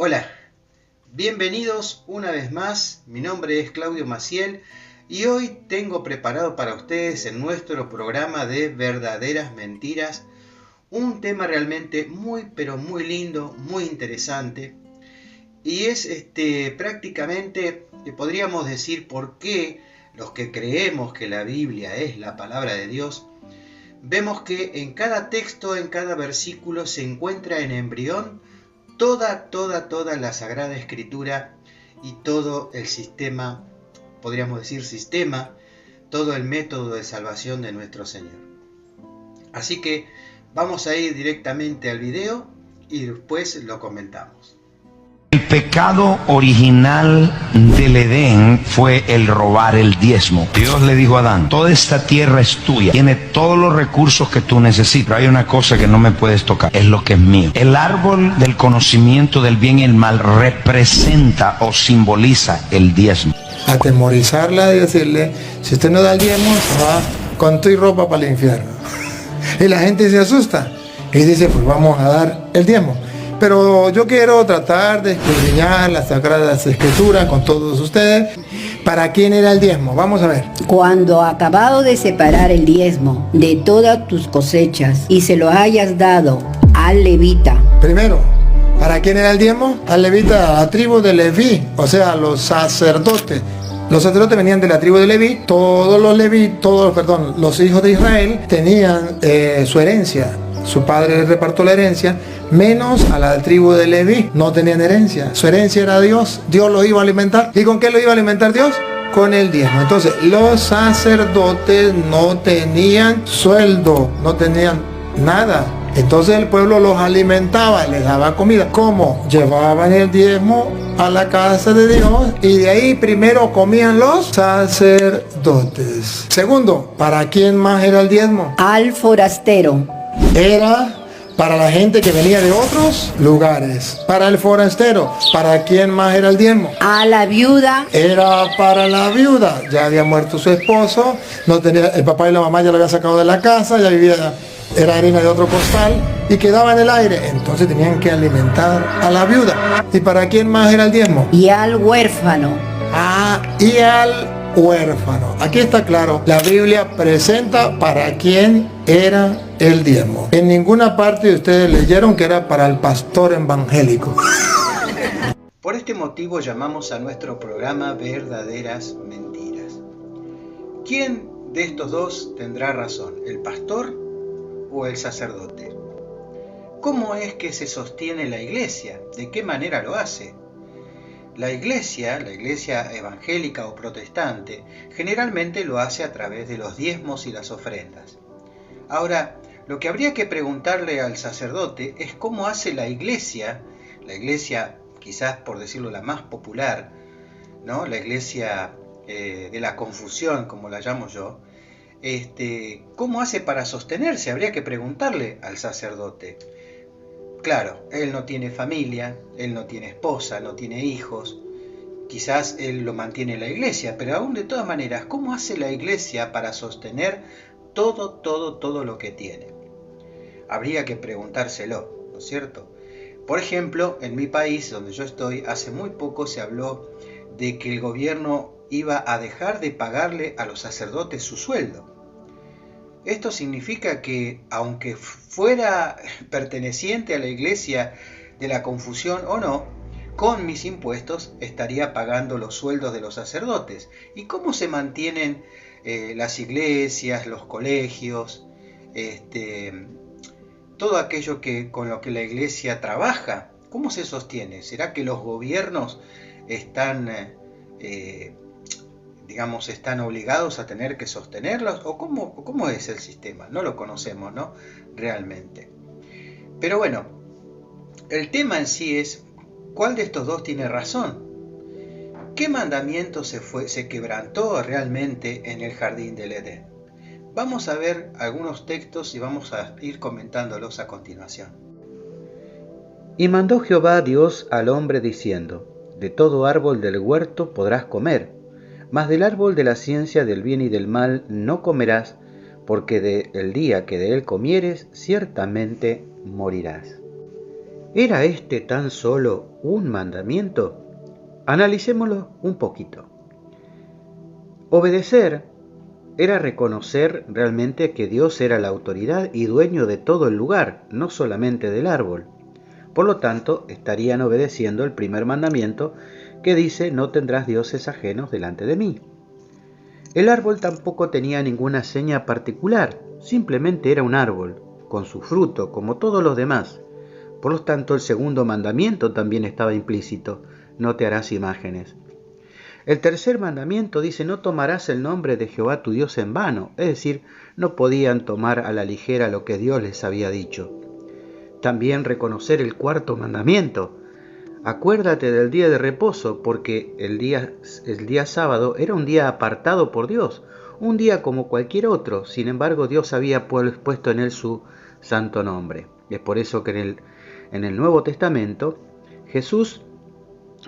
Hola, bienvenidos una vez más. Mi nombre es Claudio Maciel y hoy tengo preparado para ustedes en nuestro programa de verdaderas mentiras un tema realmente muy pero muy lindo, muy interesante, y es prácticamente podríamos decir por qué los que creemos que la Biblia es la palabra de Dios vemos que en cada texto, en cada versículo se encuentra en embrión toda la Sagrada Escritura y todo el sistema, podríamos decir sistema, todo el método de salvación de nuestro Señor. Así que vamos a ir directamente al video y después lo comentamos. El pecado original del Edén fue el robar el diezmo. Dios le dijo a Adán: toda esta tierra es tuya, tiene todos los recursos que tú necesitas, pero hay una cosa que no me puedes tocar, es lo que es mío. El árbol del conocimiento del bien y el mal representa o simboliza el diezmo. Atemorizarla y decirle: si usted no da el diezmo, se va con tu ropa para el infierno. Y la gente se asusta y dice: pues vamos a dar el diezmo. Pero yo quiero tratar de escudriñar las Sagradas Escrituras con todos ustedes. ¿Para quién era el diezmo? Vamos a ver. Cuando acabado de separar el diezmo de todas tus cosechas y se lo hayas dado al levita. Primero, ¿para quién era el diezmo? Al levita, a la tribu de Leví, o sea, a los sacerdotes. Los sacerdotes venían de la tribu de Leví. Los hijos de Israel tenían su herencia. Su padre le repartió la herencia, menos a la tribu de Leví. No tenían herencia. Su herencia era Dios. Dios los iba a alimentar. ¿Y con qué los iba a alimentar Dios? Con el diezmo. Entonces, los sacerdotes no tenían sueldo, no tenían nada. Entonces el pueblo los alimentaba, les daba comida. ¿Cómo? Llevaban el diezmo a la casa de Dios y de ahí primero comían los sacerdotes. Segundo, ¿para quién más era el diezmo? Al forastero. Era para la gente que venía de otros lugares. Para el forastero. ¿Para quién más era el diezmo? A la viuda. Era para la viuda. Ya había muerto su esposo, no tenía, el papá y la mamá ya lo habían sacado de la casa, ya vivía, era harina de otro costal y quedaba en el aire. Entonces tenían que alimentar a la viuda. ¿Y para quién más era el diezmo? Y al huérfano. Y al huérfano. Aquí está claro, la Biblia presenta para quién era el diezmo. En ninguna parte ustedes leyeron que era para el pastor evangélico. Por este motivo llamamos a nuestro programa Verdaderas Mentiras. ¿Quién de estos dos tendrá razón, el pastor o el sacerdote? ¿Cómo es que se sostiene la iglesia? ¿De qué manera lo hace? La iglesia evangélica o protestante, generalmente lo hace a través de los diezmos y las ofrendas. Ahora, lo que habría que preguntarle al sacerdote es cómo hace la iglesia quizás por decirlo la más popular, ¿no? La iglesia de la confusión, como la llamo yo, ¿cómo hace para sostenerse? Habría que preguntarle al sacerdote. Claro, él no tiene familia, él no tiene esposa, no tiene hijos, quizás él lo mantiene la iglesia, pero aún de todas maneras, ¿cómo hace la iglesia para sostener todo lo que tiene? Habría que preguntárselo, ¿no es cierto? Por ejemplo, en mi país, donde yo estoy, hace muy poco se habló de que el gobierno iba a dejar de pagarle a los sacerdotes su sueldo. Esto significa que, aunque fuera perteneciente a la iglesia de la confusión o no, con mis impuestos estaría pagando los sueldos de los sacerdotes. ¿Y cómo se mantienen las iglesias, los colegios, todo aquello con lo que la iglesia trabaja? ¿Cómo se sostiene? ¿Será que los gobiernos están obligados a tener que sostenerlos? ¿O cómo es el sistema? No lo conocemos, ¿no? Realmente. Pero bueno, el tema en sí es, ¿cuál de estos dos tiene razón? ¿Qué mandamiento se quebrantó realmente en el jardín del Edén? Vamos a ver algunos textos y vamos a ir comentándolos a continuación. Y mandó Jehová Dios al hombre diciendo: de todo árbol del huerto podrás comer, mas del árbol de la ciencia del bien y del mal no comerás, porque el día que de él comieres, ciertamente morirás. ¿Era este tan solo un mandamiento? Analicémoslo un poquito. Obedecer era reconocer realmente que Dios era la autoridad y dueño de todo el lugar, no solamente del árbol. Por lo tanto, estarían obedeciendo el primer mandamiento que dice: no tendrás dioses ajenos delante de mí. El árbol tampoco tenía ninguna seña particular, simplemente era un árbol, con su fruto, como todos los demás. Por lo tanto, el segundo mandamiento también estaba implícito: no te harás imágenes. El tercer mandamiento dice: no tomarás el nombre de Jehová tu Dios en vano, es decir, no podían tomar a la ligera lo que Dios les había dicho. También reconocer el cuarto mandamiento: acuérdate del día de reposo, porque el día sábado era un día apartado por Dios, un día como cualquier otro. Sin embargo, Dios había puesto en él su santo nombre. Es por eso que en el Nuevo Testamento Jesús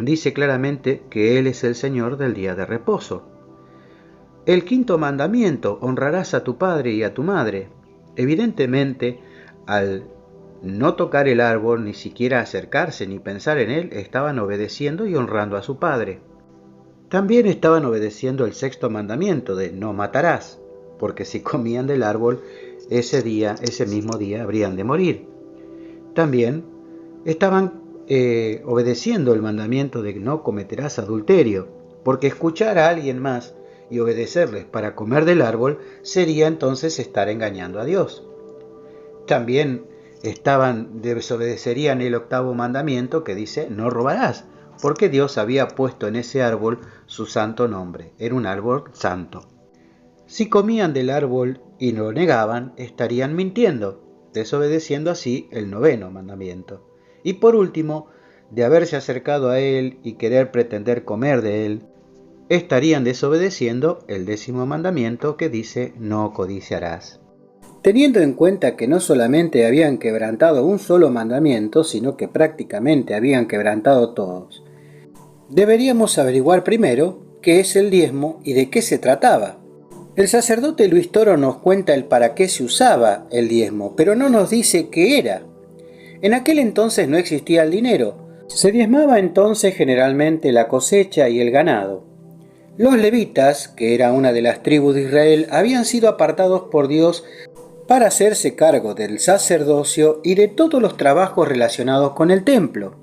dice claramente que Él es el Señor del día de reposo. El quinto mandamiento: honrarás a tu padre y a tu madre. Evidentemente, al no tocar el árbol, ni siquiera acercarse ni pensar en él, estaban obedeciendo y honrando a su padre. También estaban obedeciendo el sexto mandamiento de no matarás, porque si comían del árbol, ese mismo día habrían de morir. También estaban obedeciendo el mandamiento de no cometerás adulterio, porque escuchar a alguien más y obedecerles para comer del árbol sería entonces estar engañando a Dios. También desobedecerían el octavo mandamiento que dice no robarás, porque Dios había puesto en ese árbol su santo nombre, era un árbol santo. Si comían del árbol y lo negaban, estarían mintiendo, desobedeciendo así el noveno mandamiento. Y por último, de haberse acercado a él y querer pretender comer de él, estarían desobedeciendo el décimo mandamiento que dice no codiciarás. Teniendo en cuenta que no solamente habían quebrantado un solo mandamiento, sino que prácticamente habían quebrantado todos, deberíamos averiguar primero qué es el diezmo y de qué se trataba. El sacerdote Luis Toro nos cuenta el para qué se usaba el diezmo, pero no nos dice qué era. En aquel entonces no existía el dinero. Se diezmaba entonces generalmente la cosecha y el ganado. Los levitas, que era una de las tribus de Israel, habían sido apartados por Dios para hacerse cargo del sacerdocio y de todos los trabajos relacionados con el templo.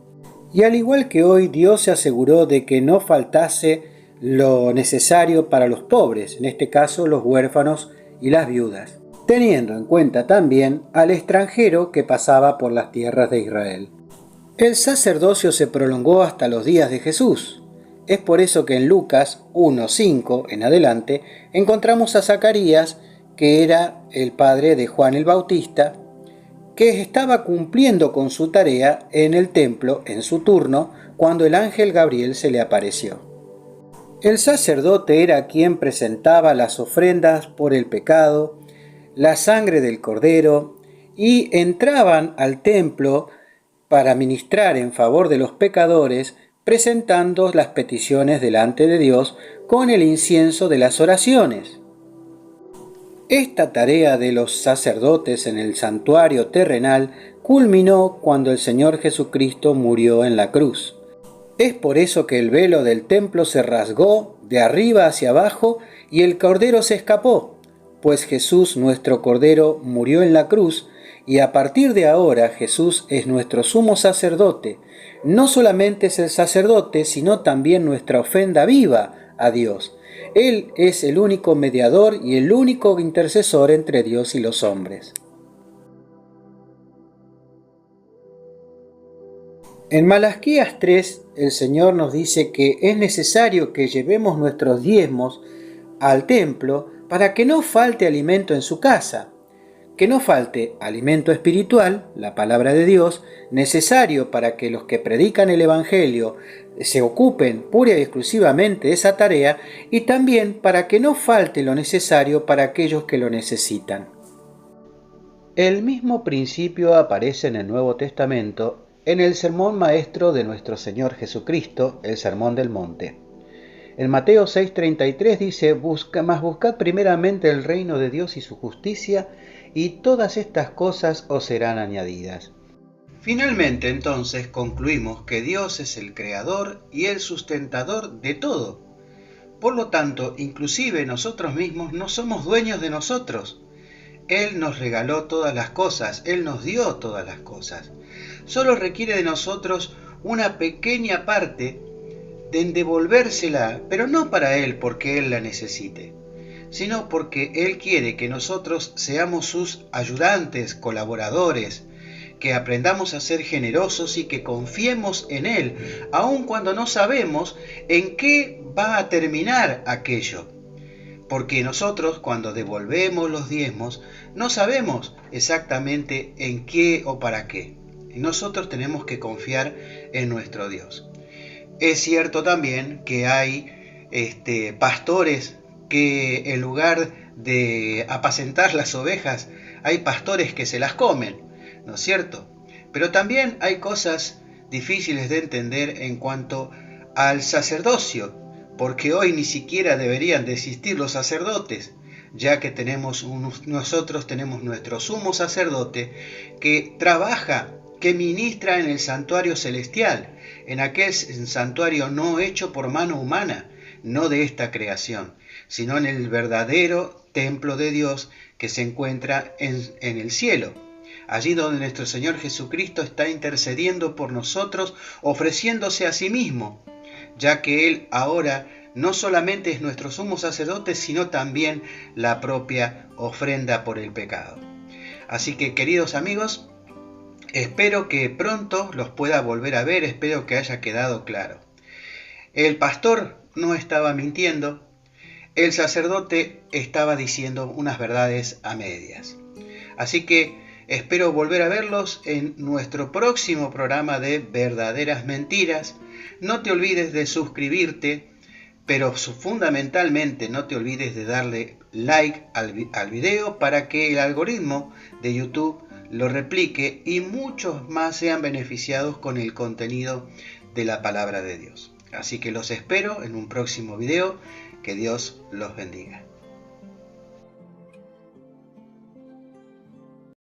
Y al igual que hoy, Dios se aseguró de que no faltase lo necesario para los pobres, en este caso los huérfanos y las viudas, teniendo en cuenta también al extranjero que pasaba por las tierras de Israel. El sacerdocio se prolongó hasta los días de Jesús. Es por eso que en Lucas 1:5 en adelante encontramos a Zacarías, que era el padre de Juan el Bautista, que estaba cumpliendo con su tarea en el templo en su turno cuando el ángel Gabriel se le apareció. El sacerdote era quien presentaba las ofrendas por el pecado, la sangre del cordero, y entraban al templo para ministrar en favor de los pecadores, presentando las peticiones delante de Dios con el incienso de las oraciones. Esta tarea de los sacerdotes en el santuario terrenal culminó cuando el Señor Jesucristo murió en la cruz. Es por eso que el velo del templo se rasgó de arriba hacia abajo y el cordero se escapó, pues Jesús, nuestro cordero, murió en la cruz, y a partir de ahora Jesús es nuestro sumo sacerdote. No solamente es el sacerdote, sino también nuestra ofrenda viva a Dios. Él es el único mediador y el único intercesor entre Dios y los hombres. En Malaquías 3, el Señor nos dice que es necesario que llevemos nuestros diezmos al templo para que no falte alimento en su casa. Que no falte alimento espiritual, la palabra de Dios, necesario para que los que predican el Evangelio se ocupen pura y exclusivamente de esa tarea, y también para que no falte lo necesario para aquellos que lo necesitan. El mismo principio aparece en el Nuevo Testamento en el sermón maestro de nuestro Señor Jesucristo, el Sermón del Monte. En Mateo 6:33 dice: buscad primeramente el reino de Dios y su justicia, y todas estas cosas os serán añadidas. Finalmente, entonces, concluimos que Dios es el creador y el sustentador de todo. Por lo tanto, inclusive nosotros mismos no somos dueños de nosotros. Él nos regaló todas las cosas, Él nos dio todas las cosas. Solo requiere de nosotros una pequeña parte de devolvérsela, pero no para Él porque Él la necesite, sino porque Él quiere que nosotros seamos sus ayudantes, colaboradores, que aprendamos a ser generosos y que confiemos en Él, aun cuando no sabemos en qué va a terminar aquello. Porque nosotros, cuando devolvemos los diezmos, no sabemos exactamente en qué o para qué. Nosotros tenemos que confiar en nuestro Dios. Es cierto también que hay pastores que en lugar de apacentar las ovejas, hay pastores que se las comen, ¿no es cierto? Pero también hay cosas difíciles de entender en cuanto al sacerdocio, porque hoy ni siquiera deberían de existir los sacerdotes, ya que nosotros tenemos nuestro sumo sacerdote que trabaja, que ministra en el santuario celestial, en aquel santuario no hecho por mano humana, no de esta creación, sino en el verdadero templo de Dios que se encuentra en el cielo. Allí donde nuestro Señor Jesucristo está intercediendo por nosotros, ofreciéndose a sí mismo, ya que Él ahora no solamente es nuestro sumo sacerdote, sino también la propia ofrenda por el pecado. Así que, queridos amigos, espero que pronto los pueda volver a ver, espero que haya quedado claro. El pastor no estaba mintiendo, el sacerdote estaba diciendo unas verdades a medias. Así que espero volver a verlos en nuestro próximo programa de Verdaderas Mentiras. No te olvides de suscribirte, pero fundamentalmente no te olvides de darle like al video para que el algoritmo de YouTube lo replique y muchos más sean beneficiados con el contenido de la palabra de Dios. Así que los espero en un próximo video. Que Dios los bendiga.